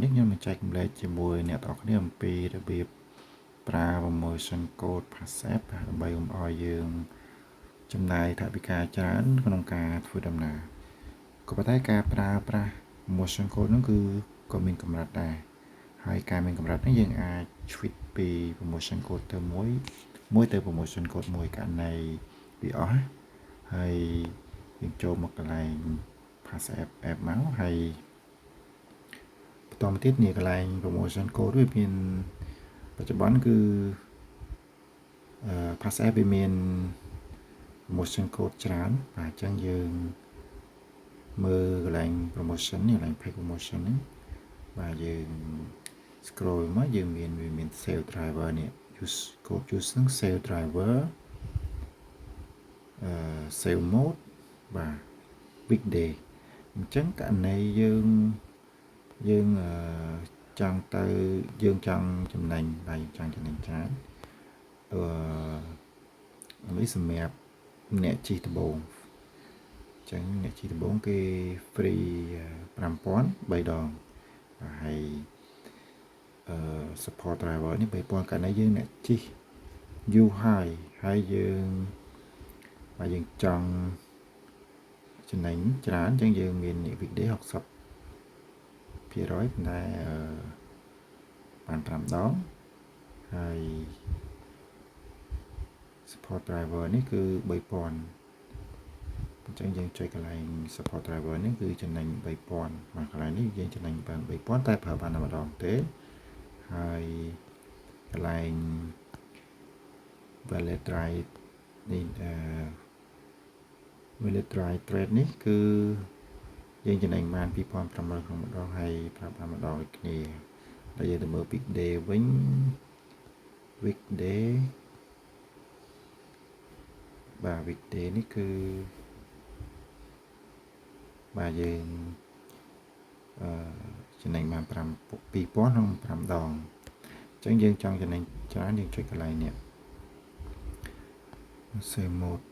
នេះខ្ញុំនឹងចែកម្លែកជាមួយអ្នកទាំងអស់គ្នាអំពីរបៀបប្រើ promotion code PASSAP ដើម្បីកុំឲ្យយើងចំណាយថវិកាច្រើនក្នុងការធ្វើដំណើរក៏ប៉ុន្តែការប្រើប្រាស់ promotion code ហ្នឹងគឺក៏មានកម្រិតដែរហើយការមានកម្រិតនេះយើងអាច switch ពី promotion code ទៅមួយទៅ promotion code មួយករណីវាអស់ហើយយើងចូលមកកន្លែង PASSAP app មកហើយបន្តមកទៀតនេះកន្លែង promotion code វាមានបច្ចុប្បន្នគឺPASSAP វាមាន promotion code ច្រើនបាទអញ្ចឹងយើងមើលកន្លែង promotion នេះកន្លែង page promotion ហ្នឹងបាទយើង scroll មកយើងមាន sale driver នេះ use code use ហ្នឹង sale driver sale mode បាទ weekday អញ្ចឹងករណីយើងចង់ទៅយើងចង់ចំណេញបាទយើងចង់ចំណេញច្រើននេះសម្រាប់អ្នកជិះដំបូងអញ្ចឹងអ្នកជិះដំបូងគេ free 5000 3ដងហើយ support driver នេះ3000ករណីយើងអ្នកជិះយូរហើយយើងចង់ចំណេញច្រើនអញ្ចឹងយើងមាន weekday 60%ប៉ុន្តែបាន5ដងហើយ support driver នេះគឺ3000អញ្ចឹងយើងចុចកន្លែង support driver នេះគឺចំណេញ3000បាទកន្លែងនេះយើងចំណេញបាន3000តែប្រើបានតែម្ដងទេហើយកន្លែង valid drive នេះvalid drive trade នេះគឺយើងចំណេញបាន2500ក្នុងម្ដងហើយប្រើបានម្ដងដូចគ្នាហើយយើងទៅមើល weekday វិញ weekday បាទ weekday នេះគឺបាទយើងចំណេញបាន2000ក្នុង5ដងអញ្ចឹងយើងចង់ចំណេញច្រើនយើងចុចកន្លែងនេះ save mode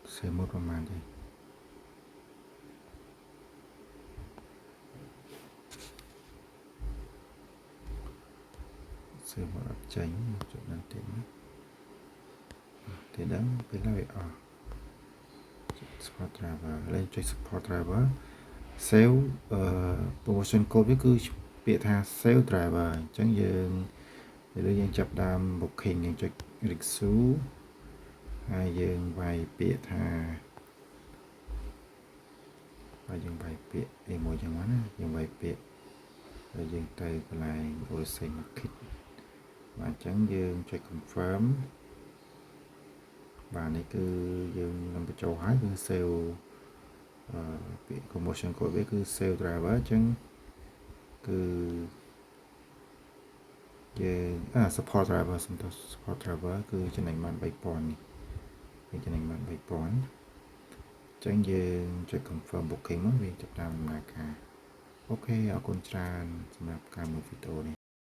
ប្រហែលទេsave mode អត់ចេញចុចដល់ទៀតទេដល់ពេលហើយអស់ support driver ហើយចុច support driver save promotion code វាគឺពាក្យថា save driver អញ្ចឹងយើងចាប់ដើម booking យើងចុច resume ហើយយើងវាយពាក្យថាយើងវាយពាក្យអីមួយចឹងណាយើងវាយពាក្យហើយយើងទៅកន្លែង wholesale market បាទអញ្ចឹងយើងចុច confirm បាទនេះគឺយើងនឹងបញ្ចូលហើយគឺ save ពាក្យ promotion code វាគឺ save driver អញ្ចឹងគឺយើងsupport driver support driver គឺចំណេញបាន3000នេះយើងចំណេញបាន3000អញ្ចឹងយើងចុច confirm booking មកវាចាប់តាមដំណើរការអូខេអរគុណច្រើនសម្រាប់ការមើលវីដេអូនេះ